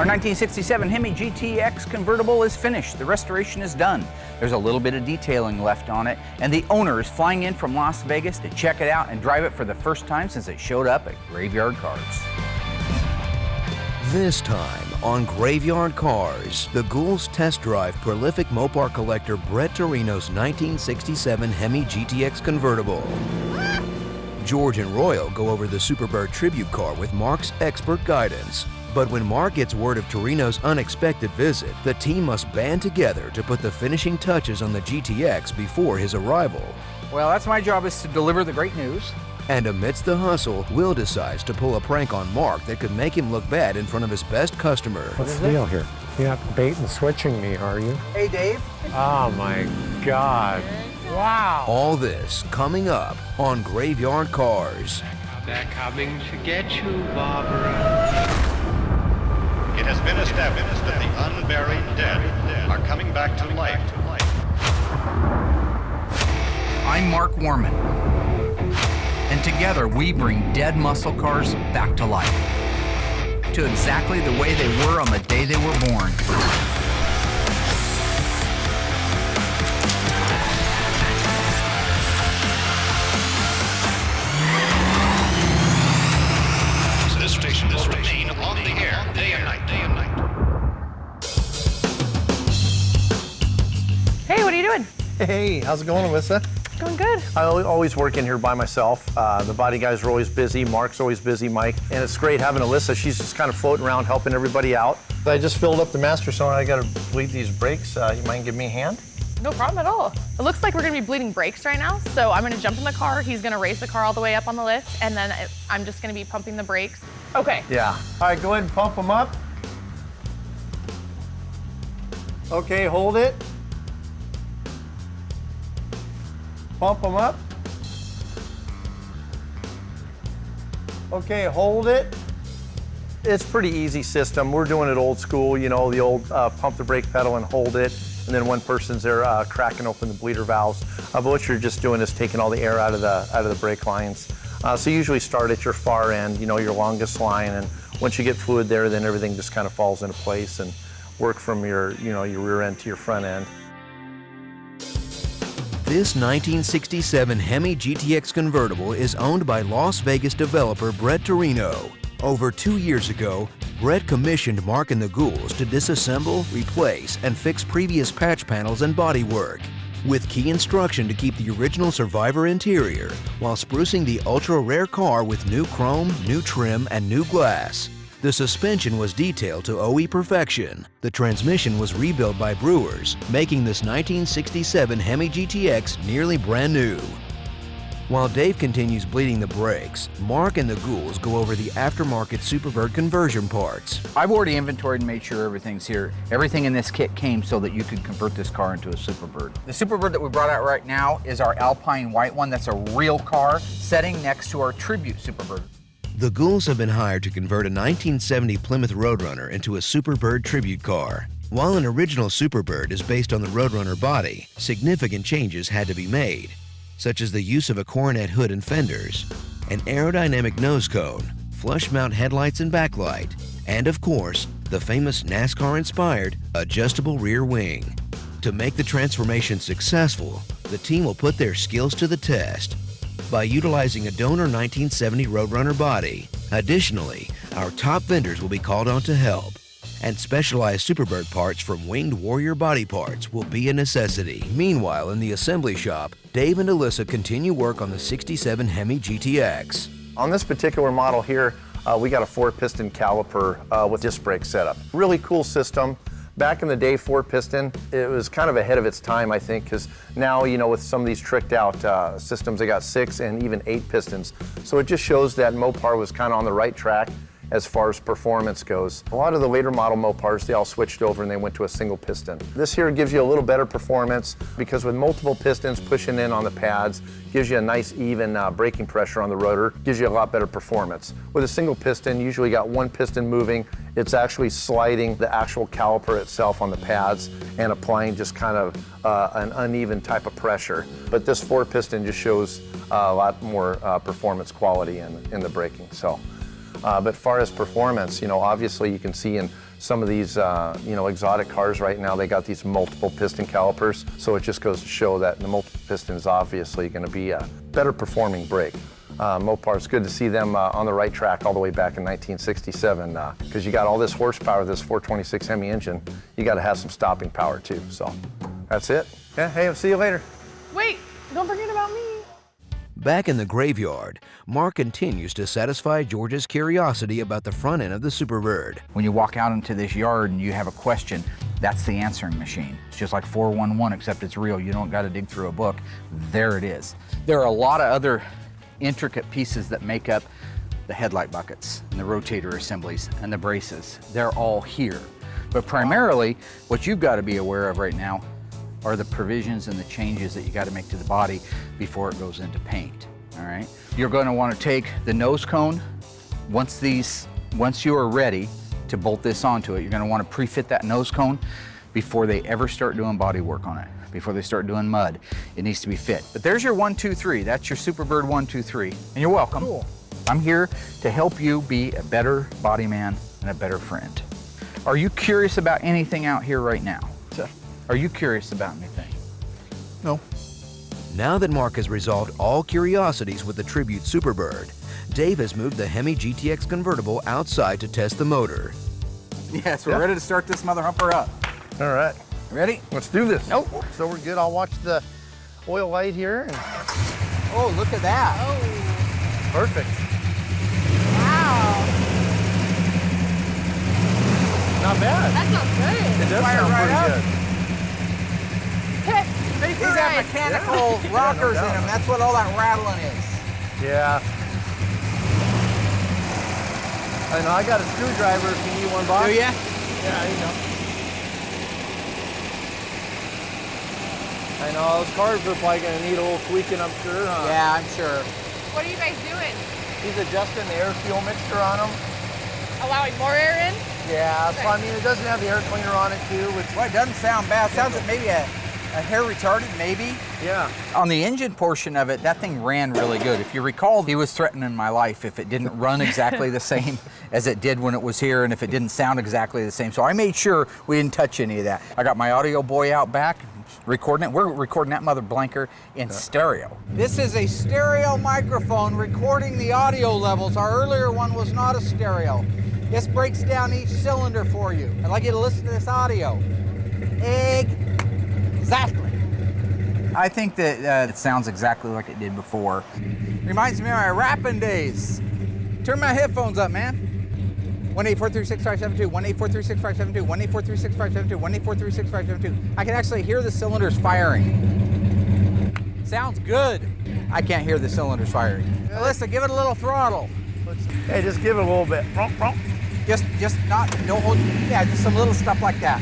Our 1967 Hemi GTX Convertible is finished. The restoration is done. There's a little bit of detailing left on it, and the owner is flying in from Las Vegas to check it out and drive it for the first time since it showed up at Graveyard Carz. This time on Graveyard Carz, the Ghouls test drive prolific Mopar collector Brett Torino's 1967 Hemi GTX Convertible. George and Royal go over the Superbird tribute car with Mark's expert guidance. But when Mark gets word of Torino's unexpected visit, the team must band together to put the finishing touches on the GTX before his arrival. Well, that's my job, is to deliver the great news. And amidst the hustle, Will decides to pull a prank on Mark that could make him look bad in front of his best customer. What's the deal here? You're not bait and switching me, are you? Hey, Dave. Oh my God. Wow. All this coming up on Graveyard Carz. They're coming to get you, Barbara. It has been established that the unburied dead are coming back to life. I'm Mark Warman, and together we bring dead muscle cars back to life, to exactly the way they were on the day they were born. This station will remain on the air day and night. Hey, what are you doing? Hey, how's it going, Alyssa? Going good. I always work in here by myself. The body guys are always busy. Mark's always busy, Mike. And it's great having Alyssa. She's just kind of floating around helping everybody out. I just filled up the master cylinder. I got to bleed these brakes. You mind give me a hand? No problem at all. It looks like we're gonna be bleeding brakes right now, so I'm gonna jump in the car, he's gonna race the car all the way up on the lift, and then I'm just gonna be pumping the brakes. Okay. Yeah. All right, go ahead and pump them up. Okay, hold it. Pump them up. Okay, hold it. It's pretty easy system. We're doing it old school, you know, the old pump the brake pedal and hold it. And then one person's there cracking open the bleeder valves. But what you're just doing is taking all the air out of the brake lines. So you usually start at your far end, you know, your longest line, and once you get fluid there, then everything just kind of falls into place and work from your, you know, your rear end to your front end. This 1967 Hemi GTX Convertible is owned by Las Vegas developer Brett Torino. Over 2 years ago, Brett commissioned Mark and the Ghouls to disassemble, replace, and fix previous patch panels and bodywork, with key instruction to keep the original Survivor interior while sprucing the ultra-rare car with new chrome, new trim, and new glass. The suspension was detailed to OE perfection. The transmission was rebuilt by Brewers, making this 1967 Hemi GTX nearly brand new. While Dave continues bleeding the brakes, Mark and the Ghouls go over the aftermarket Superbird conversion parts. I've already inventoried and made sure everything's here. Everything in this kit came so that you could convert this car into a Superbird. The Superbird that we brought out right now is our Alpine white one. That's a real car sitting next to our Tribute Superbird. The Ghouls have been hired to convert a 1970 Plymouth Roadrunner into a Superbird tribute car. While an original Superbird is based on the Roadrunner body, significant changes had to be made, such as the use of a coronet hood and fenders, an aerodynamic nose cone, flush mount headlights and backlight, and of course, the famous NASCAR-inspired adjustable rear wing. To make the transformation successful, the team will put their skills to the test by utilizing a donor 1970 Roadrunner body. Additionally, our top vendors will be called on to help, and specialized Superbird parts from Winged Warrior Body Parts will be a necessity. Meanwhile, in the assembly shop, Dave and Alyssa continue work on the 67 Hemi GTX. On this particular model here, we got a 4-piston caliper with disc brake setup. Really cool system. Back in the day, 4-piston, it was kind of ahead of its time, I think, because now, you know, with some of these tricked out systems, they got 6 and even 8 pistons. So it just shows that Mopar was kind of on the right track as far as performance goes. A lot of the later model Mopars, they all switched over and they went to a single piston. This here gives you a little better performance because with multiple pistons pushing in on the pads, gives you a nice even braking pressure on the rotor, gives you a lot better performance. With a single piston, you usually got one piston moving. It's actually sliding the actual caliper itself on the pads and applying just kind of an uneven type of pressure. But this 4-piston just shows a lot more performance quality in the braking. So. But as far as performance, you know, obviously you can see in Some of these, you know, exotic cars right now, they got these multiple piston calipers. So it just goes to show that the multiple piston is obviously going to be a better performing brake. Mopar, it's good to see them on the right track all the way back in 1967, because you got all this horsepower, this 426 Hemi engine, you got to have some stopping power too. So that's it. Yeah, hey, I'll see you later. Wait, don't forget about me. Back in the graveyard, Mark continues to satisfy George's curiosity about the front end of the Superbird. When you walk out into this yard and you have a question, that's the answering machine. It's just like 411, except it's real. You don't got to dig through a book. There it is. There are a lot of other intricate pieces that make up the headlight buckets and the rotator assemblies and the braces. They're all here. But primarily, what you've got to be aware of right now are the provisions and the changes that you got to make to the body before it goes into paint, all right? You're going to want to take the nose cone. Once you are ready to bolt this onto it, you're going to want to pre-fit that nose cone before they ever start doing body work on it, before they start doing mud. It needs to be fit. But there's your 1, 2, 3. That's your Superbird 1, 2, 3. And you're welcome. Cool. I'm here to help you be a better body man and a better friend. Are you curious about anything out here right now? Are you curious about anything? No. Now that Mark has resolved all curiosities with the Tribute Superbird, Dave has moved the Hemi GTX Convertible outside to test the motor. Yes, we're ready to start this mother humper up. All right. Ready? Let's do this. Nope. So we're good. I'll watch the oil light here. And Oh, look at that. Oh, perfect. wow. Not bad. That sounds good. It does Fire sound right pretty up. good. Okay, ready for These a have ride. mechanical Yeah, rockers no in doubt. them. That's what all that rattling is. Yeah. I know, I got a screwdriver if you need one, Bob. Do ya? Yeah, you know. I know, those cars are probably going to need a little tweaking, I'm sure, huh? Yeah, I'm sure. What are you guys doing? He's adjusting the air fuel mixture on them. Allowing more air in? Yeah, so I mean, it doesn't have the air cleaner on it too, which, Well, it doesn't sound bad. It sounds like maybe a hair retarded, maybe. yeah. On the engine portion of it, that thing ran really good. If you recall, he was threatening my life if it didn't run exactly the same as it did when it was here and if it didn't sound exactly the same. So I made sure we didn't touch any of that. I got my audio boy out back, recording it. We're recording that mother blanker in stereo. This is a stereo microphone recording the audio levels. Our earlier one was not a stereo. This breaks down each cylinder for you. I'd like you to listen to this audio. Exactly. I think that it sounds exactly like it did before. Reminds me of my rapping days. Turn my headphones up, man. 1-843-6572, 1-843-6572, 1-843-6572, 1-843-6572. I can actually hear the cylinders firing. Sounds good. I can't hear the cylinders firing. Alyssa, give it a little throttle. Hey, just give it a little bit. Just not, no hold, yeah, just some little stuff like that.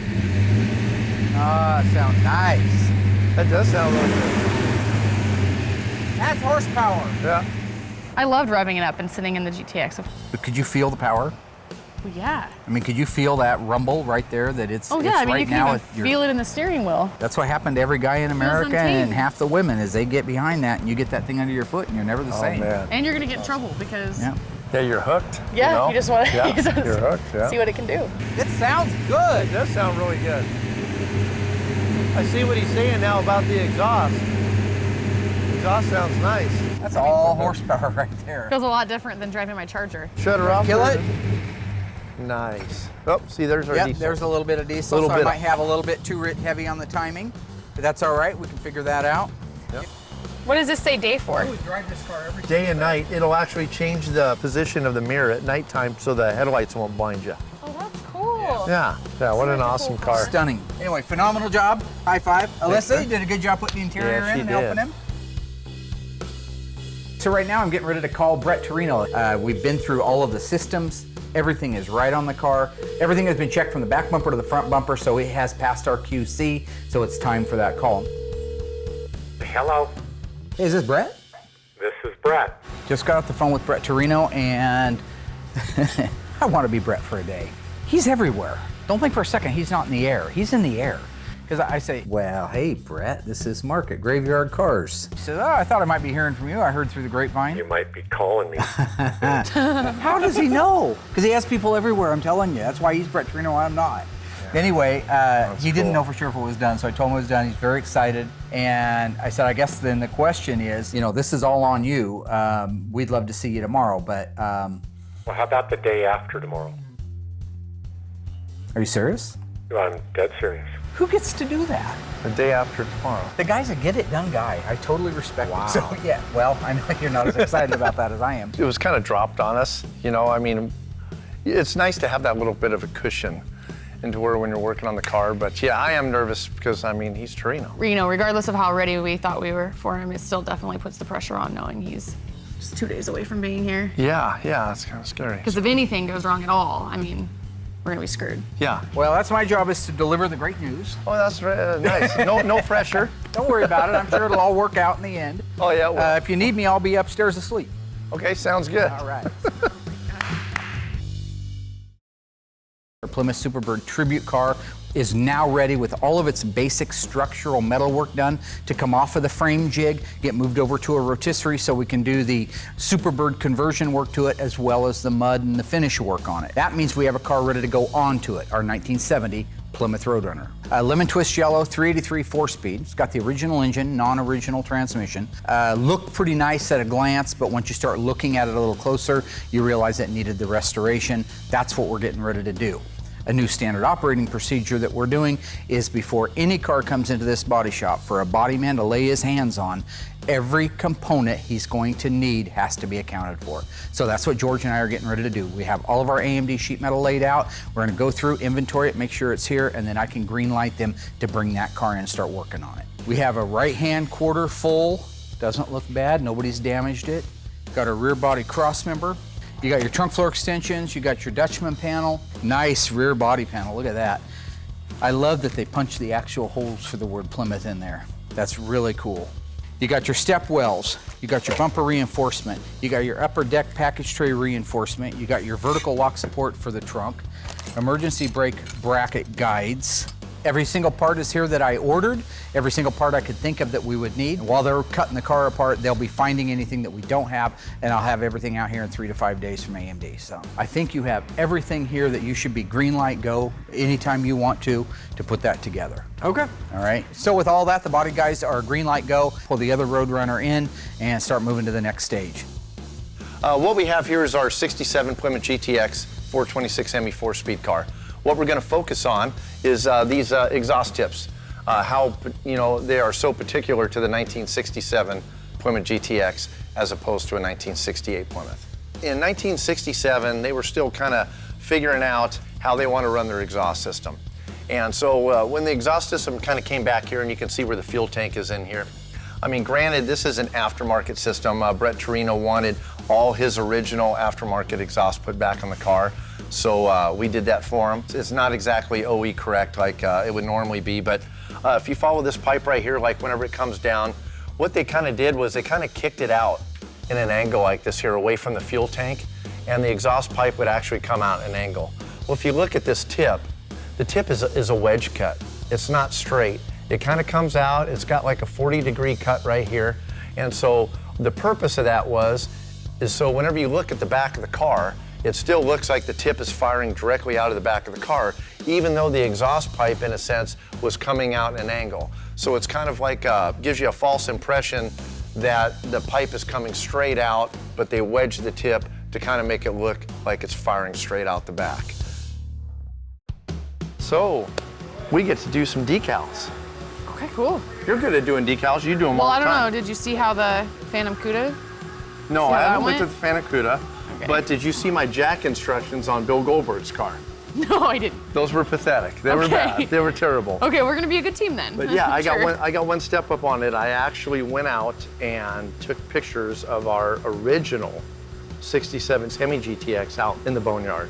Ah, sounds nice. That does sound really good. That's horsepower. Yeah. I loved revving it up and sitting in the GTX. But could you feel the power? Well, yeah. I mean, could you feel that rumble right there that it's, Oh yeah, it's I mean, right you can now even at your- feel it in the steering wheel. That's what happened to every guy in America and untamed. half the women is they get behind that and you get that thing under your foot and you're never the Oh, same. man. And you're gonna get in trouble because Yeah. Yeah, you're hooked. yeah, know? you just want to Yeah, you're hooked, yeah. see what it can do. It sounds good. It does sound really good. I see what he's saying now about the exhaust. The exhaust sounds nice. That's all horsepower right there. Feels a lot different than driving my Charger. Shut her off. Kill it. Nice. Oh, see, there's our Yep, diesel. there's a little bit of diesel, Little so I bit. might have a little bit too heavy on the timing, but that's all right. We can figure that out. Yep. What does this say day for? We drive this car every Day and night, it'll actually change the position of the mirror at nighttime so the headlights won't blind you. Oh, that's cool. Yeah, what an awesome car. Stunning. Anyway, phenomenal job. High five. Alyssa, you did a good job putting the interior Yeah, in she and did. helping him. So right now I'm getting ready to call Brett Torino. We've been through all of the systems. Everything is right on the car. Everything has been checked from the back bumper to the front bumper, so it has passed our QC, so it's time for that call. Hello, Hey, is this Brett? this is Brett. Just got off the phone with Brett Torino, and I want to be Brett for a day. He's everywhere. Don't think for a second he's not in the air. He's in the air. Because I say, well, hey, Brett, this is Mark at Graveyard Carz. He says, oh, I thought I might be hearing from you. I heard through the grapevine. You might be calling me. How does he know? Because he has people everywhere, I'm telling you. That's why he's Brett Torino, I'm not. Yeah. Anyway, he didn't know for sure if it was done, so I told him it was done. He's very excited. And I said, I guess then the question is, you know, this is all on you. We'd love to see you tomorrow, but... Well, how about the day after tomorrow? Are you serious? I'm dead serious. Who gets to do that? The day after tomorrow. The guy's a get-it-done guy. I totally respect him. So, yeah, well, I know you're not as excited about that as I am. It was kind of dropped on us, you know, I mean, it's nice to have that little bit of a cushion into where when you're working on the car, but yeah, I am nervous because, I mean, he's Torino. You know, regardless of how ready we thought we were for him, it still definitely puts the pressure on knowing he's just 2 days away from being here. Yeah, it's kind of scary. Because if anything goes wrong at all, I mean, we're gonna be screwed. Yeah. Well, that's my job, is to deliver the great news. Oh, that's nice. No pressure. Don't worry about it. I'm sure it'll all work out in the end. Oh, yeah, it will. If you need me, I'll be upstairs asleep. Okay, sounds good. All right. Our Plymouth Superbird tribute car is now ready with all of its basic structural metal work done to come off of the frame jig, get moved over to a rotisserie so we can do the Superbird conversion work to it, as well as the mud and the finish work on it. That means we have a car ready to go onto it, our 1970 Plymouth Roadrunner. Lemon Twist Yellow, 383 4-speed. It's got the original engine, non-original transmission. Looked pretty nice at a glance, but once you start looking at it a little closer, you realize it needed the restoration. That's what we're getting ready to do. A new standard operating procedure that we're doing is before any car comes into this body shop for a body man to lay his hands on, every component he's going to need has to be accounted for. So that's what George and I are getting ready to do. We have all of our AMD sheet metal laid out. We're gonna go through, inventory it, make sure it's here, and then I can green light them to bring that car in and start working on it. We have a right-hand quarter full, doesn't look bad, nobody's damaged it. Got a rear body cross member. You got your trunk floor extensions, you got your Dutchman panel, nice rear body panel, look at that. I love that they punched the actual holes for the word Plymouth in there. That's really cool. You got your step wells, you got your bumper reinforcement, you got your upper deck package tray reinforcement, you got your vertical lock support for the trunk, emergency brake bracket guides. Every single part is here that I ordered, every single part I could think of that we would need. While they're cutting the car apart, they'll be finding anything that we don't have, and I'll have everything out here in 3 to 5 days from AMD. So I think you have everything here that you should be green light go anytime you want to put that together. Okay. All right, so with all that, the body guys are green light go, pull the other Roadrunner in, and start moving to the next stage. What we have here is our 67 Plymouth GTX 426 Hemi 4-speed car. What we're going to focus on is these exhaust tips, how, you know, they are so particular to the 1967 Plymouth GTX as opposed to a 1968 Plymouth. In 1967, they were still kind of figuring out how they want to run their exhaust system. And so when the exhaust system kind of came back here, and you can see where the fuel tank is in here. I mean, granted, this is an aftermarket system. Brett Torino wanted all his original aftermarket exhaust put back on the car. So we did that for him. It's not exactly OE correct like it would normally be, but if you follow this pipe right here, like whenever it comes down, what they kind of did was they kind of kicked it out in an angle like this here away from the fuel tank, and the exhaust pipe would actually come out at an angle. Well, if you look at this tip, the tip is a wedge cut. It's not straight. It kind of comes out, it's got like a 40-degree cut right here, and so the purpose of that is so whenever you look at the back of the car, it still looks like the tip is firing directly out of the back of the car, even though the exhaust pipe, in a sense, was coming out at an angle. So it's kind of like, gives you a false impression that the pipe is coming straight out, but they wedge the tip to kind of make it look like it's firing straight out the back. So, we get to do some decals. Okay, cool. You're good at doing decals, you do them Well, all I the don't time. know, did you see how the Phantom Cuda? No, See I how haven't that looked at went? the Phantom Cuda, Okay. but did you see my jack instructions on Bill Goldberg's car? No, I didn't. Those were pathetic. They were Okay. bad. They were terrible. Okay, we're gonna be a good team then. But yeah, I Sure. got one step up on it. I actually went out and took pictures of our original 67 Hemi GTX out in the boneyard.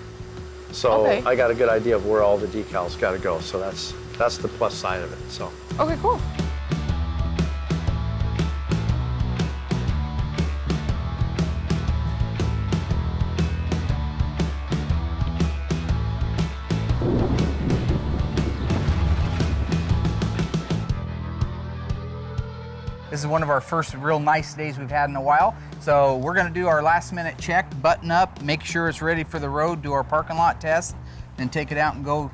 So Okay. I got a good idea of where all the decals got to go. So that's the plus side of it. So. Okay, cool. This is one of our first real nice days we've had in a while. So we're gonna do our last minute check, button up, make sure it's ready for the road, do our parking lot test, then take it out and go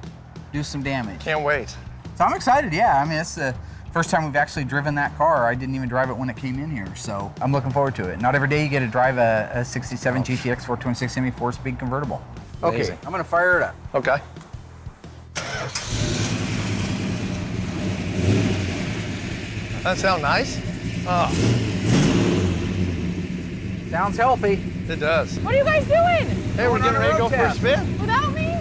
do some damage. Can't wait. So I'm excited, yeah. I mean, it's the first time we've actually driven that car. I didn't even drive it when it came in here, so I'm looking forward to it. Not every day you get to drive a 67 GTX 426 Hemi 4-speed convertible. Amazing. Okay, I'm gonna fire it up. Okay. That sound nice? Oh, Sounds healthy. it does. What are you guys doing? Hey, we're Going on getting a ready to road go for a test. spin. Without me?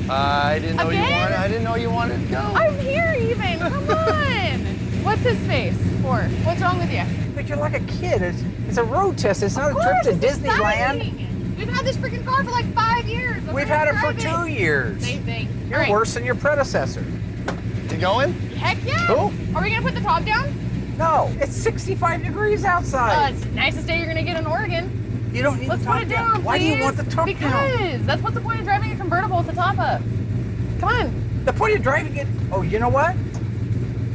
I didn't know you Again? wanted. I didn't know you wanted to go. I'm here even. Come on. What's his face for? What's wrong with you? But you're like a kid. It's a road test. It's not a trip to It's Disneyland. exciting. We've had this freaking car for like 5 years. I'm We've ready had to it for drive 2 years. Same thing. You're All right. worse than your predecessor. You going? Heck yeah. Cool. Are we gonna put the top down? No, it's 65 degrees outside. It's the nicest day you're gonna get in Oregon. You don't need Let's the put top it down, Why do you want the please. top Because down? that's what's the point of driving a convertible with the top up. Come on. The point of driving it, oh, you know what?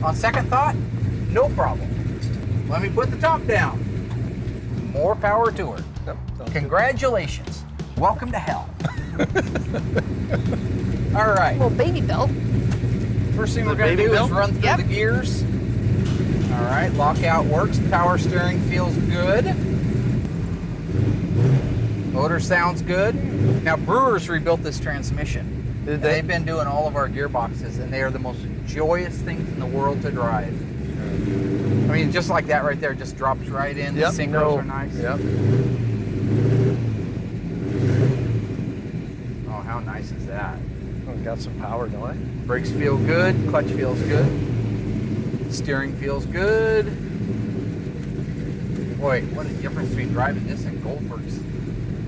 On second thought, no problem. Let me put the top down. More power to her. Yep. Congratulations. Welcome to hell. All right. Little baby belt. First thing we're The going to baby do belt? is run through Yep. the gears. All right, lockout works. Power steering feels good. Motor sounds good. Now, Brewers rebuilt this transmission. Did And they? they've been doing all of our gearboxes, and they are the most joyous things in the world to drive. I mean, just like that right there, just drops right in. Yep. The synchros are nice. Yep. Oh, how nice is that? Oh, got some power, don't I? Brakes feel good, clutch feels good, steering feels good. Boy, what a difference between driving this and Goldberg's.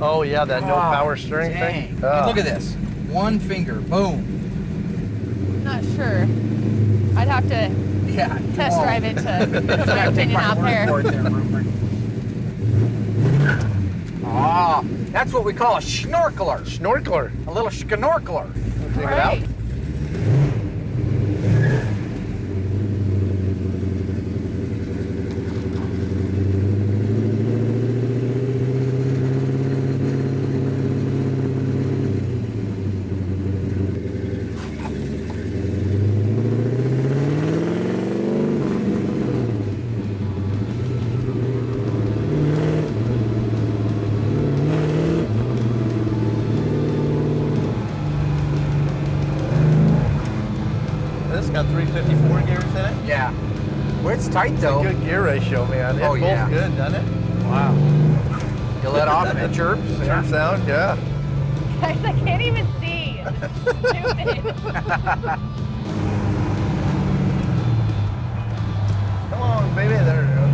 Oh yeah, that no power steering dang. thing. Look at this. One finger, boom. Not sure. I'd have to Yeah. test whoa. drive it to put my Gotta take opinion my out word there. for it there, Rupert. Ah, that's what we call a schnorkeler. Snorkeler. A little schnorkeler. Take it out. Right. This got 354 gears in it. Yeah. Well, it's tight though. Good gear ratio, man. It Oh, pulls yeah. good, doesn't it? Wow. You let off and it chirps. Sure sound, yeah. Guys, I can't even see. Stupid. Come on, baby. There we go.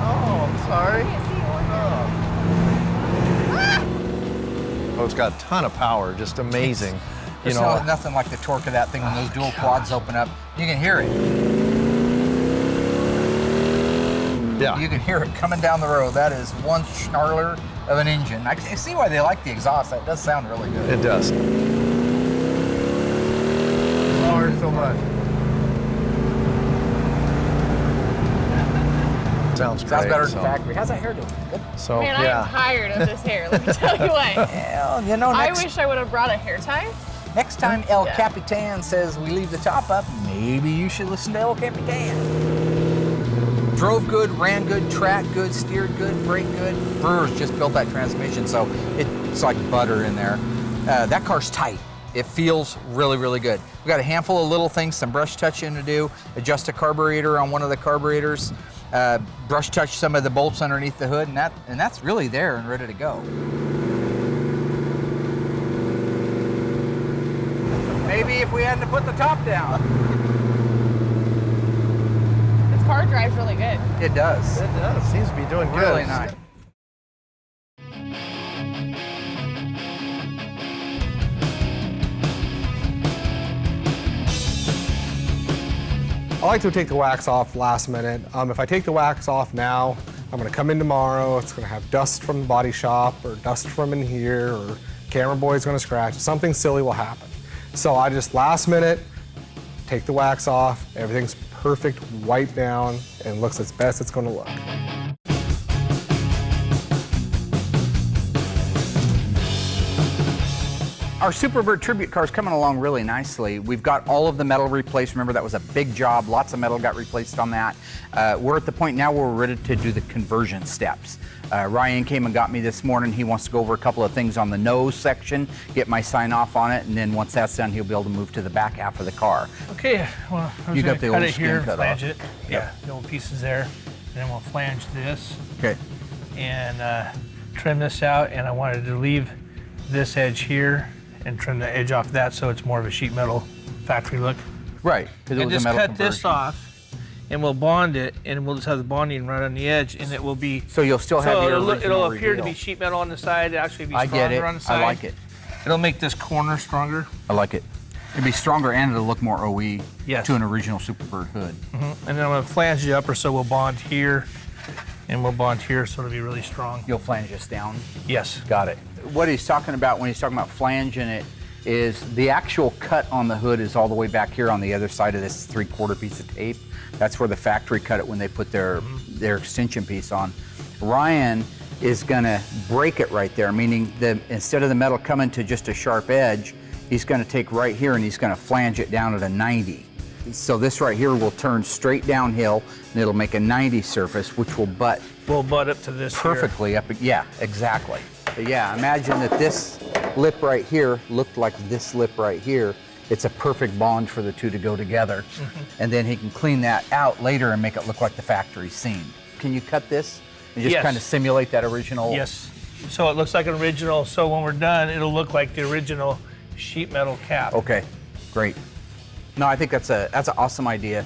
Oh, I'm sorry. Oh, it's got a ton of power, just amazing. You There's know, nothing like the torque of that thing when those dual quads open up. You can hear it. yeah. You can hear it coming down the road. That is one snarler of an engine. I can see why they like the exhaust. That does sound really good. It does. Oh, so much. Sounds great. Sounds better than so- factory. How's that hair doing? Good. So, Man, yeah. I'm tired of this hair. Let me tell you what. Well, you know, I wish I would have brought a hair tie. next time El Yeah. Capitan says we leave the top up, maybe you should listen to El Capitan. Drove good, ran good, tracked good, steered good, braked good. Brewers just built that transmission, so it's like butter in there. That car's tight. It feels really, really good. We got a handful of little things, some brush touching to do, adjust a carburetor on one of the carburetors, brush touch some of the bolts underneath the hood, and that's really there and ready to go. Maybe if we hadn't put the top down. This car drives really good. It does. It does. Seems to be doing good. Really nice. I like to take the wax off last minute. If I take the wax off now, I'm gonna come in tomorrow, it's gonna have dust from the body shop or dust from in here or camera boy's gonna scratch, something silly will happen. So I just last minute take the wax off, everything's perfect, wiped down, and looks as best it's gonna look. Our Superbird tribute car is coming along really nicely. We've got all of the metal replaced. Remember, that was a big job. Lots of metal got replaced on that. We're at the point now where we're ready to do the conversion steps. Ryan came and got me this morning. He wants to go over a couple of things on the nose section, get my sign off on it, and then once that's done, he'll be able to move to the back half of the car. Okay, well, I was You gonna got the cut old it skin here and cut flange off. it. Yeah, the old pieces there. And then we'll flange this Okay. and trim this out. And I wanted to leave this edge here and trim the edge off that so it's more of a sheet metal factory look. Right, because it And was just a metal cut this conversion. off and we'll bond it and we'll just have the bonding right on the edge and it will be... So you'll still have your original it'll appear to reveal. be sheet metal on the side, it'll actually be I stronger get it. on the side. I like it. It'll make this corner stronger. I like it. It'll be stronger and it'll look more OE Yes. to an original Superbird hood. And then I'm gonna flange the upper so we'll bond here and we'll bond here so it'll be really strong. You'll flange this down. Yes. Got it. What he's talking about when he's talking about flanging it is the actual cut on the hood is all the way back here on the other side of this 3/4 piece of tape. That's where the factory cut it when they put their extension piece on. Ryan is gonna break it right there, meaning that instead of the metal coming to just a sharp edge, he's gonna take right here and he's gonna flange it down at a 90. So this right here will turn straight downhill and it'll make a 90 surface, which will butt We'll butt up to this here. perfectly up. Yeah, exactly. But yeah, imagine that this lip right here looked like this lip right here. It's a perfect bond for the two to go together. And then he can clean that out later and make it look like the factory scene. Can you cut this and just Yes. kind of simulate that original? Yes. So it looks like an original, so when we're done, it'll look like the original sheet metal cap. Okay, great. No, I think that's an awesome idea.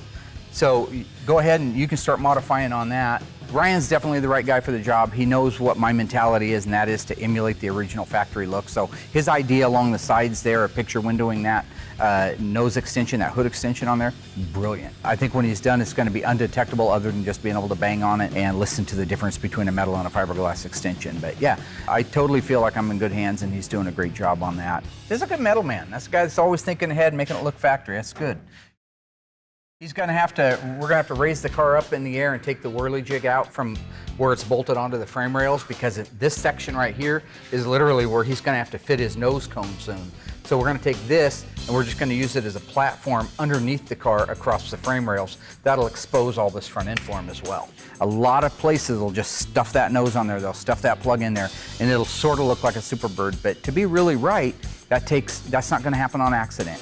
So go ahead and you can start modifying on that. Ryan's definitely the right guy for the job. He knows what my mentality is, and that is to emulate the original factory look. So his idea along the sides there, a picture windowing that nose extension, that hood extension on there, brilliant. I think when he's done, it's going to be undetectable other than just being able to bang on it and listen to the difference between a metal and a fiberglass extension. But yeah, I totally feel like I'm in good hands, and he's doing a great job on that. He's a good metal man. That's a guy that's always thinking ahead, making it look factory. That's good. We're gonna have to raise the car up in the air and take the whirly jig out from where it's bolted onto the frame rails, because this section right here is literally where he's gonna have to fit his nose cone soon. So we're gonna take this and we're just gonna use it as a platform underneath the car across the frame rails. That'll expose all this front end for him as well. A lot of places will just stuff that nose on there, they'll stuff that plug in there, and it'll sort of look like a Superbird, but to be really right, that's not gonna happen on accident.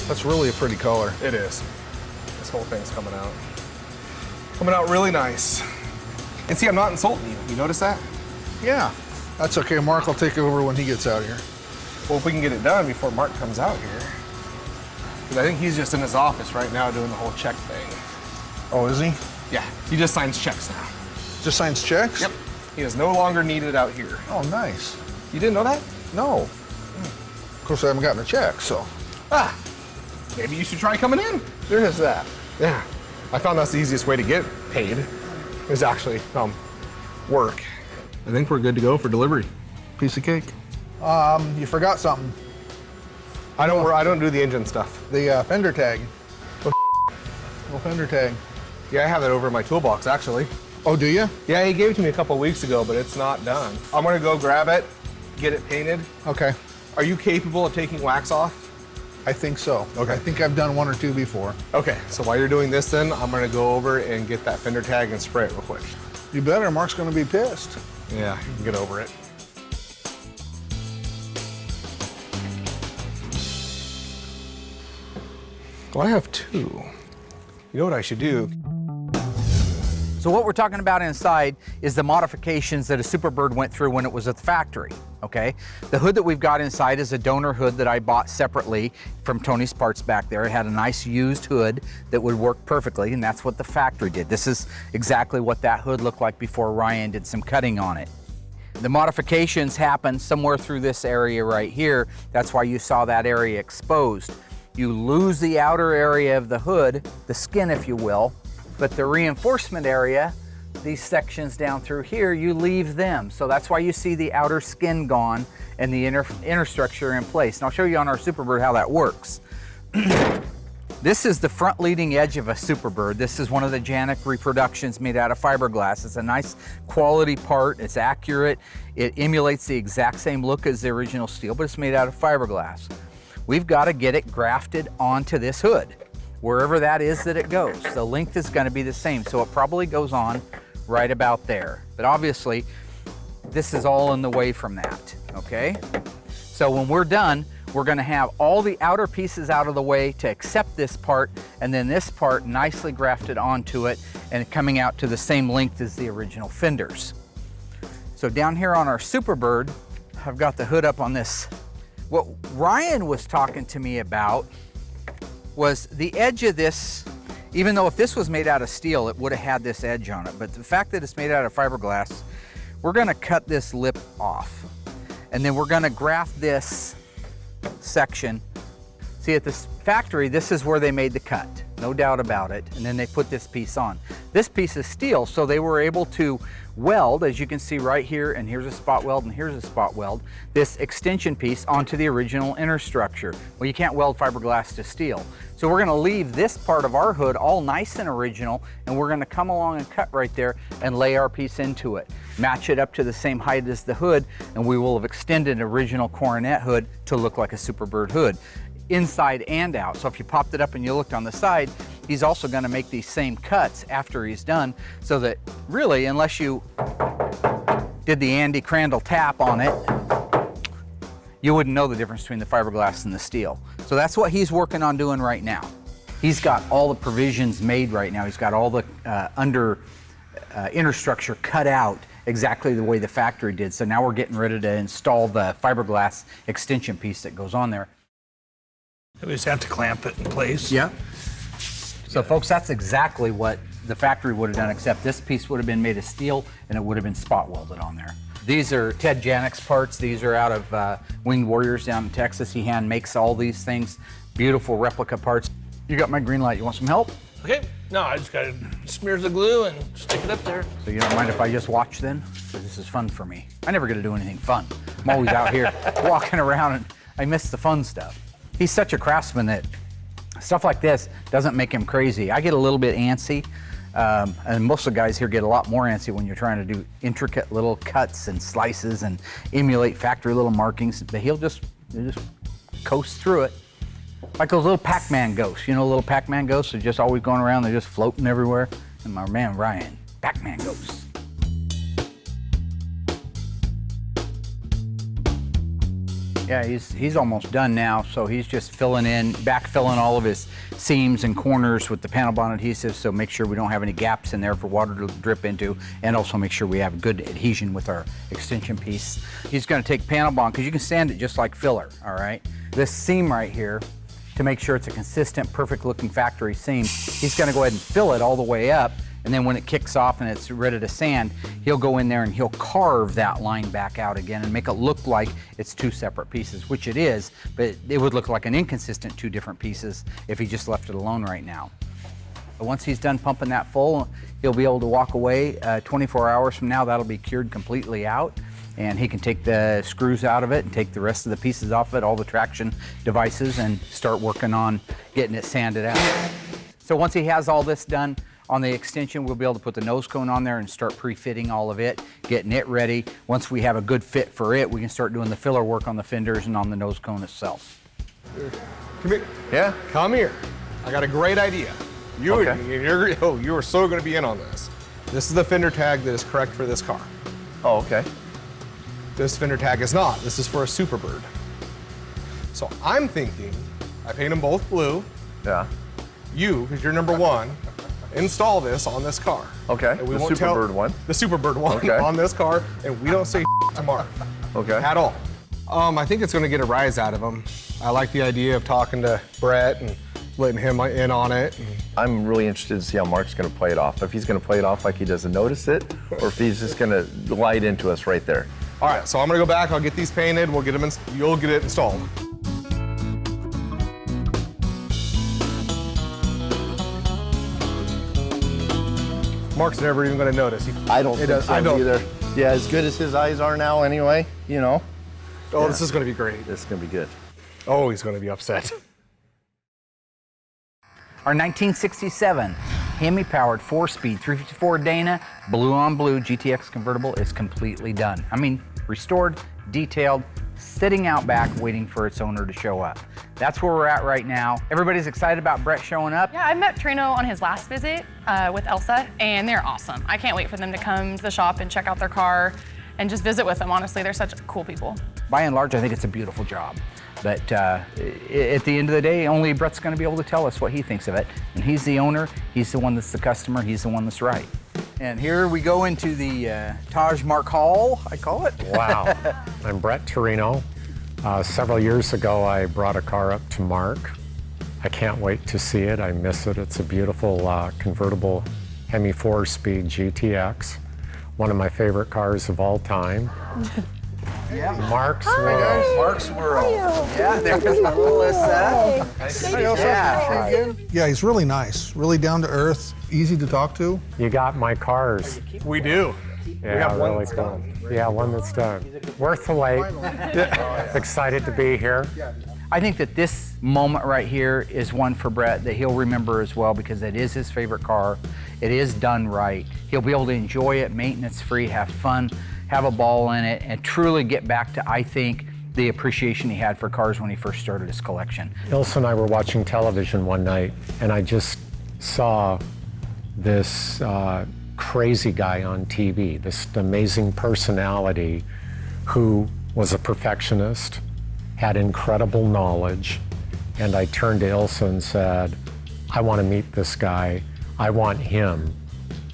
That's really a pretty color. It is. This whole thing's coming out. Coming out really nice. And see, I'm not insulting you. You notice that? Yeah, that's okay. Mark will take over when he gets out here. Well, if we can get it done before Mark comes out here. Because I think he's just in his office right now doing the whole check thing. Oh, is he? Yeah, he just signs checks now. Just signs checks? Yep. He is no longer needed out here. Oh, nice. You didn't know that? No. Of course, I haven't gotten a check, so. Ah, maybe you should try coming in. There is that. Yeah, I found that's the easiest way to get paid, is actually work. I think we're good to go for delivery. Piece of cake. You forgot something. I don't do the engine stuff. The fender tag. Little fender tag. Yeah, I have that over in my toolbox, actually. Oh, do you? Yeah, he gave it to me a couple weeks ago, but it's not done. I'm gonna go grab it, get it painted. Okay. Are you capable of taking wax off? I think so. Okay. I think I've done one or two before. Okay, so while you're doing this then, I'm gonna go over and get that fender tag and spray it real quick. You better. Mark's gonna be pissed. Yeah, you can get over it. Well, I have two. You know what I should do? So what we're talking about inside is the modifications that a Superbird went through when it was at the factory, okay? The hood that we've got inside is a donor hood that I bought separately from Tony's Parts back there. It had a nice used hood that would work perfectly, and that's what the factory did. This is exactly what that hood looked like before Ryan did some cutting on it. The modifications happened somewhere through this area right here. That's why you saw that area exposed. You lose the outer area of the hood, the skin if you will, but the reinforcement area these sections down through here, you leave them. So that's why you see the outer skin gone and the inner structure in place. And I'll show you on our Superbird how that works. This is the front leading edge of a Superbird. This is one of the Janik reproductions made out of fiberglass. It's a nice quality part. It's accurate. It emulates the exact same look as the original steel, but it's made out of fiberglass. We've got to get it grafted onto this hood, wherever that is that it goes. The length is going to be the same, so it probably goes on right about there. But obviously, this is all in the way from that, okay? So when we're done, we're going to have all the outer pieces out of the way to accept this part, and then this part nicely grafted onto it and coming out to the same length as the original fenders. So down here on our Superbird, I've got the hood up on this. What Ryan was talking to me about was the edge of this. Even though if this was made out of steel, it would have had this edge on it. But the fact that it's made out of fiberglass, we're going to cut this lip off. And then we're going to graft this section. See, at this factory, this is where they made the cut, no doubt about it. And then they put this piece on. This piece is steel, so they were able to weld, as you can see right here, and here's a spot weld and here's a spot weld, this extension piece onto the original inner structure. Well, you can't weld fiberglass to steel. So we're gonna leave this part of our hood all nice and original, and we're gonna come along and cut right there and lay our piece into it. Match it up to the same height as the hood, and we will have extended an original coronet hood to look like a Superbird hood, inside and out. So if you popped it up and you looked on the side, he's also gonna make these same cuts after he's done, so that really, unless you did the Andy Crandall tap on it, you wouldn't know the difference between the fiberglass and the steel. So that's what he's working on doing right now. He's got all the provisions made right now. He's got all the inner structure cut out exactly the way the factory did. So now we're getting ready to install the fiberglass extension piece that goes on there. We just have to clamp it in place. Yeah. So folks, that's exactly what the factory would have done, except this piece would have been made of steel and it would have been spot welded on there. These are Ted Janik's parts. These are out of Winged Warriors down in Texas. He hand makes all these things, beautiful replica parts. You got my green light. You want some help? Okay. No, I just gotta smear the glue and stick it up there. So you don't mind if I just watch then? Because this is fun for me. I never get to do anything fun. I'm always out here walking around and I miss the fun stuff. He's such a craftsman that stuff like this doesn't make him crazy. I get a little bit antsy, and most of the guys here get a lot more antsy when you're trying to do intricate little cuts and slices and emulate factory little markings. But he'll just coast through it. Like those little Pac-Man ghosts. You know, little Pac-Man ghosts are just always going around, they're just floating everywhere. And my man Ryan, Pac-Man ghosts. Yeah, he's almost done now, so he's just backfilling all of his seams and corners with the panel bond adhesive, so make sure we don't have any gaps in there for water to drip into, and also make sure we have good adhesion with our extension piece. He's gonna take panel bond, because you can sand it just like filler, all right? This seam right here, to make sure it's a consistent, perfect looking factory seam, he's gonna go ahead and fill it all the way up, and then when it kicks off and it's ready to sand, he'll go in there and he'll carve that line back out again and make it look like it's two separate pieces, which it is, but it would look like an inconsistent two different pieces if he just left it alone right now. But once he's done pumping that full, he'll be able to walk away. 24 hours from now, that'll be cured completely out, and he can take the screws out of it and take the rest of the pieces off it, all the traction devices, and start working on getting it sanded out. So once he has all this done, on the extension, we'll be able to put the nose cone on there and start pre-fitting all of it, getting it ready. Once we have a good fit for it, we can start doing the filler work on the fenders and on the nose cone itself. Come here. Yeah? Come here. I got a great idea. You are so going to be in on this. This is the fender tag that is correct for this car. Oh, okay. This fender tag is not. This is for a Superbird. So I'm thinking I paint them both blue. Yeah. You, because you're number one, install this on this car. Okay, And we the won't Superbird one. The Superbird one Okay. on this car, and we don't say tomorrow. Okay. At all. I think it's going to get a rise out of him. I like the idea of talking to Brett and letting him in on it. I'm really interested to see how Mark's going to play it off. If he's going to play it off like he doesn't notice it, or if he's just going to glide into us right there. All right, so I'm going to go back. I'll get these painted. We'll get them. You'll get it installed. Mark's never even going to notice. I don't think so either. Yeah, as good as his eyes are now anyway, you know. Oh, this is going to be great. This is going to be good. Oh, he's going to be upset. Our 1967 Hemi-powered 4-speed 354 Dana blue on blue GTX convertible is completely done. I mean, restored, detailed, sitting out back waiting for its owner to show up. That's where we're at right now. Everybody's excited about Brett showing up. Yeah, I met Trino on his last visit with Elsa, and they're awesome. I can't wait for them to come to the shop and check out their car and just visit with them. Honestly, they're such cool people. By and large, I think it's a beautiful job. But at the end of the day, only Brett's going to be able to tell us what he thinks of it. And he's the owner, he's the one that's the customer, he's the one that's right. And here we go into the Taj Mahal, I call it. Wow. I'm Brett Torino. Several years ago, I brought a car up to Mark. I can't wait to see it. I miss it. It's a beautiful convertible Hemi 4-speed GTX. One of my favorite cars of all time. Yeah. Mark's World. Mark's World. Yeah, there's Melissa. Yeah, he's really nice, really down to earth, easy to talk to. You got my cars. We do. Yeah, we have one really that's cool. done. Yeah, one that's done. Worth the wait. Excited to be here. I think that this moment right here is one for Brett that he'll remember as well because it is his favorite car. It is done right. He'll be able to enjoy it, maintenance-free, have fun, have a ball in it, and truly get back to, I think, the appreciation he had for cars when he first started his collection. Ilse and I were watching television one night, and I just saw this crazy guy on TV, this amazing personality who was a perfectionist, had incredible knowledge, and I turned to Ilse and said, I want to meet this guy. I want him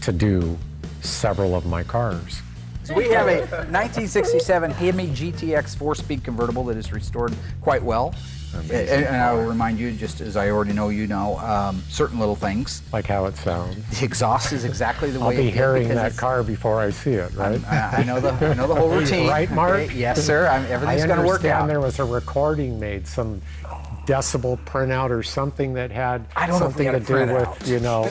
to do several of my cars. So we have a 1967 Hemi GTX 4-speed convertible that is restored quite well. And I will remind you, just as I already know you know, certain little things. Like how it sounds. The exhaust is exactly the way I'll it be is hearing that car before I see it, right? I know the whole routine. Right, Mark? Okay, yes, sir. Everything's going to work out. There was a recording made, some decibel printout or something that had something to do with, you know.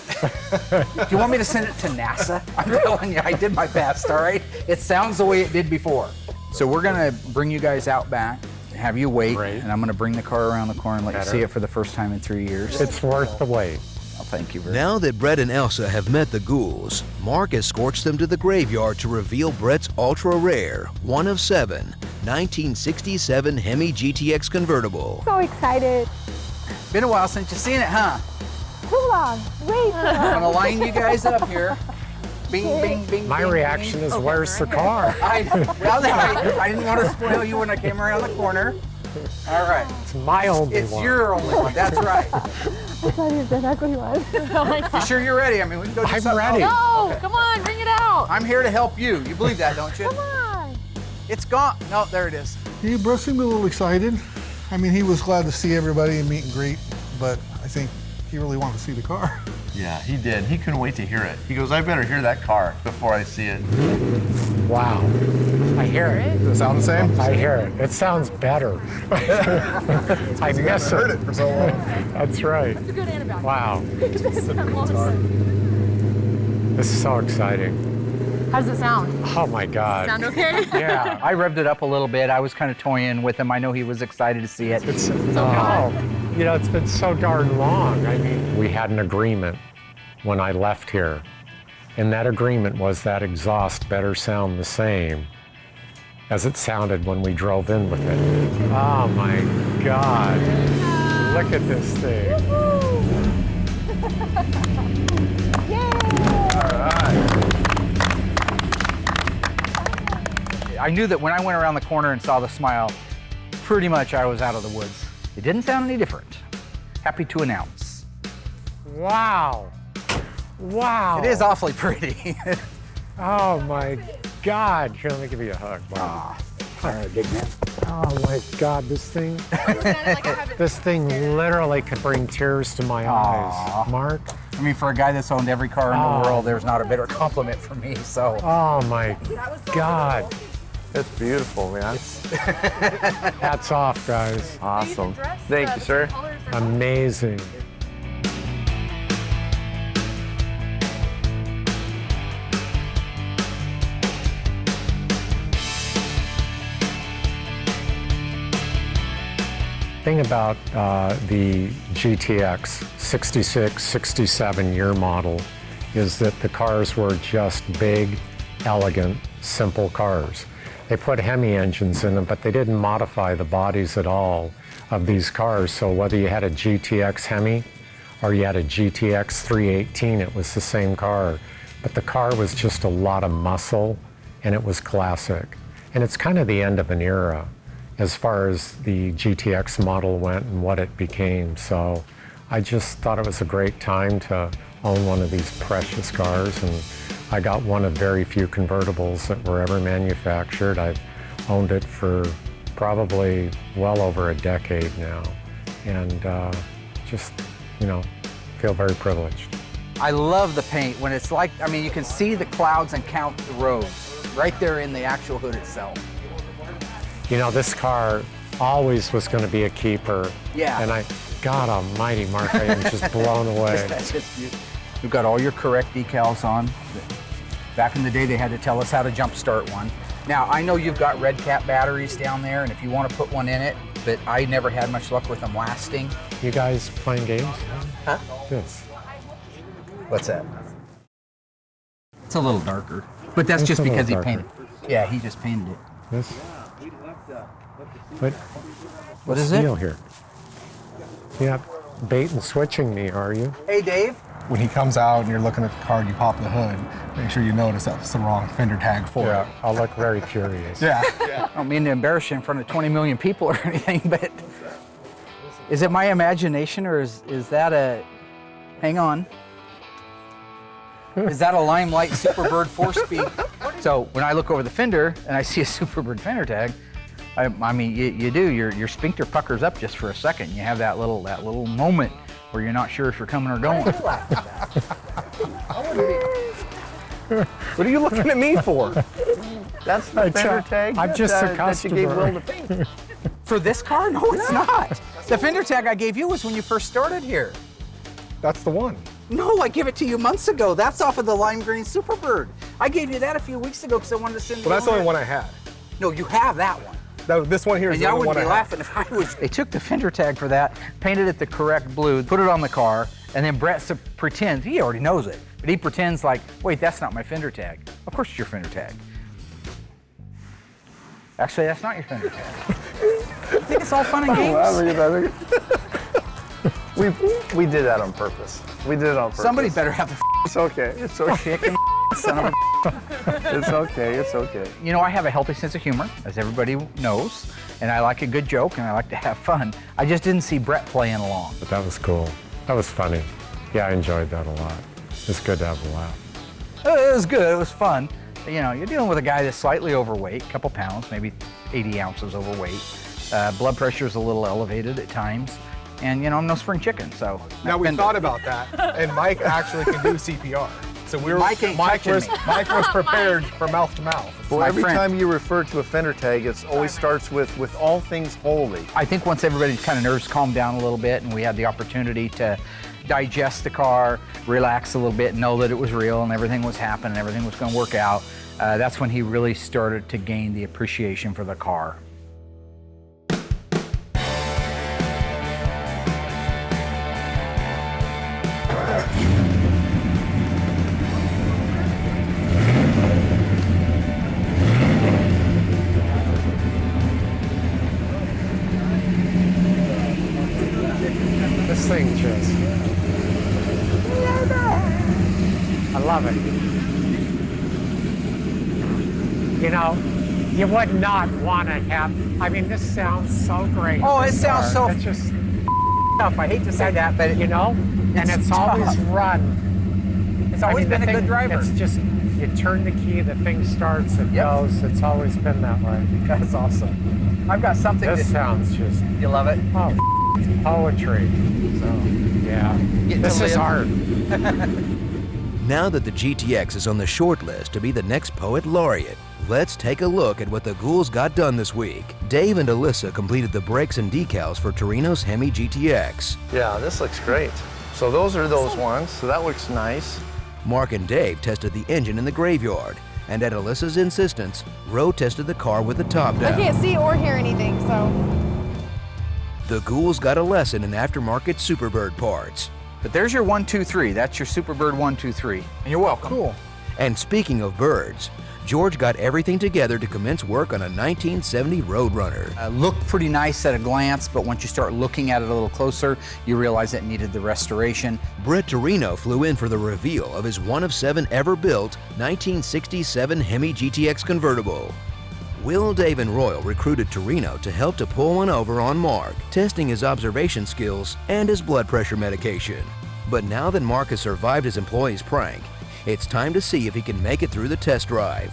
Do you want me to send it to NASA? I'm telling you, I did my best, all right? It sounds the way it did before. So we're going to bring you guys out back, have you wait, and I'm going to bring the car around the corner and let you see it for the first time in 3 years. It's worth the wait. Well, thank you very much. Now that Brett and Elsa have met the ghouls, Mark escorts them to the graveyard to reveal Brett's ultra-rare, one of 7, 1967 Hemi GTX convertible. So excited. Been a while since you've seen it, huh? Too long. Way too long. I'm going to line you guys up here. Bing, bing, bing, My bing, reaction bing. is, where's the car? I didn't want to spoil you when I came around the corner. All right. It's my only It's one. your only one. That's right. I thought he was that's what he was. You sure you're ready? I mean, we can go do I'm something ready. else. No, come on, bring it out. I'm here to help you. You believe that, don't you? Come on. It's gone. No, there it is. He seemed a little excited. I mean, he was glad to see everybody and meet and greet, but I think he really wanted to see the car. Yeah, he did. He couldn't wait to hear it. He goes, I better hear that car before I see it. Wow. I hear it. Does it sound the same? I hear it. It sounds better. I miss heard it for so long. That's right. It's a good and a bad. Wow. This is so exciting. How does it sound? Oh my God. Sound okay? Yeah. I revved it up a little bit. I was kind of toying with him. I know he was excited to see it. It's you know, it's been so darn long. I mean, we had an agreement when I left here, and that agreement was that exhaust better sound the same as it sounded when we drove in with it. Oh my God. Look at this thing. I knew that when I went around the corner and saw the smile, pretty much I was out of the woods. It didn't sound any different. Happy to announce. Wow. Wow. It is awfully pretty. Oh my God. Here, let me give you a hug. Wow. All right, big man. Oh my God, this thing literally could bring tears to my eyes. Mark? I mean, for a guy that's owned every car in the world, there's not a better compliment for me, so. Oh my God. It's beautiful, man. Hats off, guys. Awesome. Thank you, sir. Amazing. thing about the GTX 66, 67 year model is that the cars were just big, elegant, simple cars. They put Hemi engines in them, but they didn't modify the bodies at all of these cars. So whether you had a GTX Hemi or you had a GTX 318, it was the same car. But the car was just a lot of muscle, and it was classic. And it's kind of the end of an era as far as the GTX model went and what it became. So I just thought it was a great time to own one of these precious cars, and I got one of very few convertibles that were ever manufactured. I've owned it for probably well over a decade now, and just, you know, feel very privileged. I love the paint when it's like, I mean, you can see the clouds and count the rows right there in the actual hood itself. You know, this car always was going to be a keeper. Yeah. And God almighty, Mark, I am just blown away. You've got all your correct decals on. Back in the day, they had to tell us how to jump start one. Now, I know you've got red cap batteries down there, and if you want to put one in it, but I never had much luck with them lasting. You guys playing games? Huh? Yes. What's that? It's a little darker, but that's just because he painted it. Yeah, he just painted it. This? But what is it? Deal here? Yeah, bait and switching me, are you? Hey, Dave. When he comes out and you're looking at the car and you pop the hood, make sure you notice that's the wrong fender tag for it. I'll look very curious. Yeah. I don't mean to embarrass you in front of 20 million people or anything, but is it my imagination or is that a, hang on. Is that a Limelight Superbird 4-speed? So when I look over the fender and I see a Superbird fender tag, I mean, you do, your sphincter puckers up just for a second. You have that little moment where you're not sure if you're coming or going. What are you looking at me for? That's the fender tag I'm just a that you gave customer. Will to paint. For this car? No, it's not. The fender tag I gave you was when you first started here. That's the one. No, I gave it to you months ago. That's off of the lime green Superbird. I gave you that a few weeks ago because I wanted to send you. Well, that's the only one I had. No, you have that one. This one here is And the I only wouldn't one be I have. laughing if I was. They took the fender tag for that, painted it the correct blue, put it on the car, and then Brett pretends, he already knows it, but he pretends like, wait, that's not my fender tag. Of course it's your fender tag. Actually, that's not your fender tag. You think it's all fun and games? We did that on purpose. We did it on purpose. Somebody better have the It's okay. It's okay. chicken son of a. It's okay. It's okay. You know, I have a healthy sense of humor, as everybody knows, and I like a good joke and I like to have fun. I just didn't see Brett playing along. But that was cool. That was funny. Yeah, I enjoyed that a lot. It's good to have a laugh. It was good, it was fun. You know, you're dealing with a guy that's slightly overweight, a couple pounds, maybe 80 ounces overweight. Blood pressure is a little elevated at times. And you know, I'm no spring chicken, so. Now we thought about that, and Mike actually can do CPR. So Mike was prepared for mouth to mouth. Well, every time you refer to a fender tag, it always starts with all things holy. I think once everybody's kind of nerves calmed down a little bit and we had the opportunity to digest the car, relax a little bit, know that it was real and everything was happening, everything was going to work out, that's when he really started to gain the appreciation for the car. This thing just, I love it. You know, you would not want to have, I mean, this sounds so great. Oh, it sounds so It's just tough. I hate to say that, but you know, and it's always run. It's always been a good driver. It's just, you turn the key, the thing starts, it goes. It's always been that way. That's awesome. I've got something This sounds just, You love it? oh, it's poetry. So, yeah, this is art. Now that the GTX is on the short list to be the next poet laureate, let's take a look at what the ghouls got done this week. Dave and Alyssa completed the brakes and decals for Torino's Hemi GTX. Yeah, this looks great. So those are those ones. So that looks nice. Mark and Dave tested the engine in the graveyard, and at Alyssa's insistence, Ro tested the car with the top down. I can't see or hear anything, so. The Ghouls got a lesson in aftermarket Superbird parts. But there's your 1, 2, 3. That's your Superbird 1, 2, 3. And you're welcome. Cool. And speaking of birds, George got everything together to commence work on a 1970 Roadrunner. Looked pretty nice at a glance, but once you start looking at it a little closer, you realize it needed the restoration. Brett Torino flew in for the reveal of his one of 7 ever built 1967 Hemi GTX Convertible. Will, Dave, and Royal recruited Torino to help to pull one over on Mark, testing his observation skills and his blood pressure medication. But now that Mark has survived his employee's prank, it's time to see if he can make it through the test drive.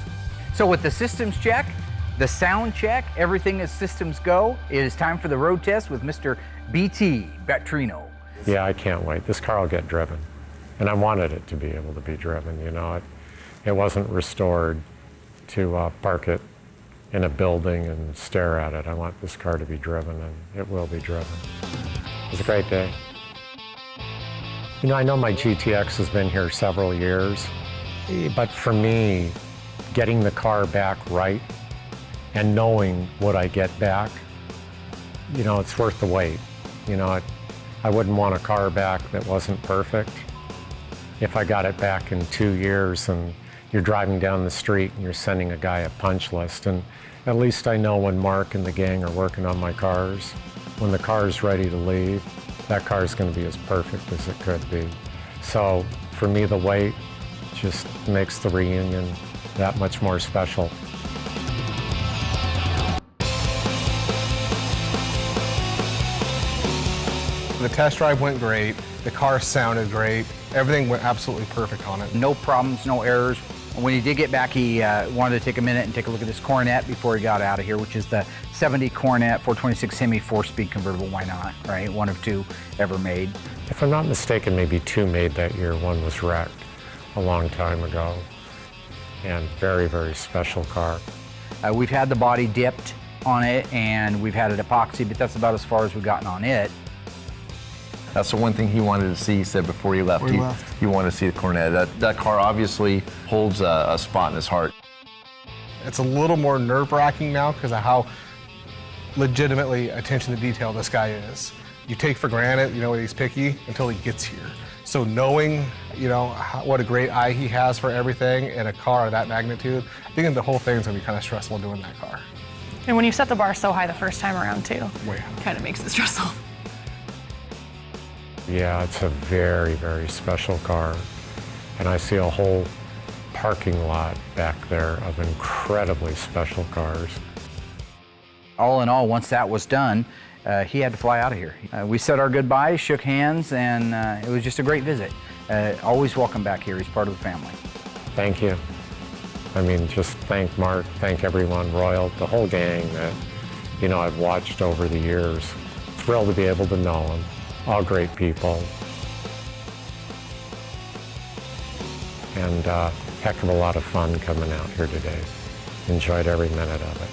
So with the systems check, the sound check, everything as systems go, it is time for the road test with Mr. BT, Trino. Yeah, I can't wait. This car will get driven. And I wanted it to be able to be driven, you know. It wasn't restored to park it in a building and stare at it. I want this car to be driven, and it will be driven. It was a great day. You know, I know my GTX has been here several years, but for me, getting the car back right and knowing what I get back, you know, it's worth the wait. You know, I wouldn't want a car back that wasn't perfect. If I got it back in 2 years and you're driving down the street and you're sending a guy a punch list, and at least I know when Mark and the gang are working on my cars, when the car's ready to leave, that car's going to be as perfect as it could be. So for me, the wait just makes the reunion that much more special. The test drive went great. The car sounded great. Everything went absolutely perfect on it. No problems, no errors. When he did get back, he wanted to take a minute and take a look at this Coronet before he got out of here, which is the 70 Coronet 426 Hemi 4-speed convertible. Why not, right? One of 2 ever made. If I'm not mistaken, maybe 2 made that year. One was wrecked a long time ago. And very, very special car. We've had the body dipped on it, and we've had it epoxy, but that's about as far as we've gotten on it. That's the one thing he wanted to see, he said before he left. He wanted to see the Coronet. That car obviously holds a spot in his heart. It's a little more nerve-wracking now because of how legitimately attention to detail this guy is. You take for granted, you know, he's picky until he gets here. So knowing, you know, what a great eye he has for everything in a car of that magnitude, I think the whole thing's gonna be kind of stressful doing that car. And when you set the bar so high the first time around too, Way kind of makes it stressful. Yeah, it's a very, very special car. And I see a whole parking lot back there of incredibly special cars. All in all, once that was done, he had to fly out of here. We said our goodbyes, shook hands, and it was just a great visit. Always welcome back here. He's part of the family. Thank you. I mean, just thank Mark, thank everyone, Royal, the whole gang that, you know, I've watched over the years. Thrilled to be able to know them. All great people. And heck of a lot of fun coming out here today. Enjoyed every minute of it.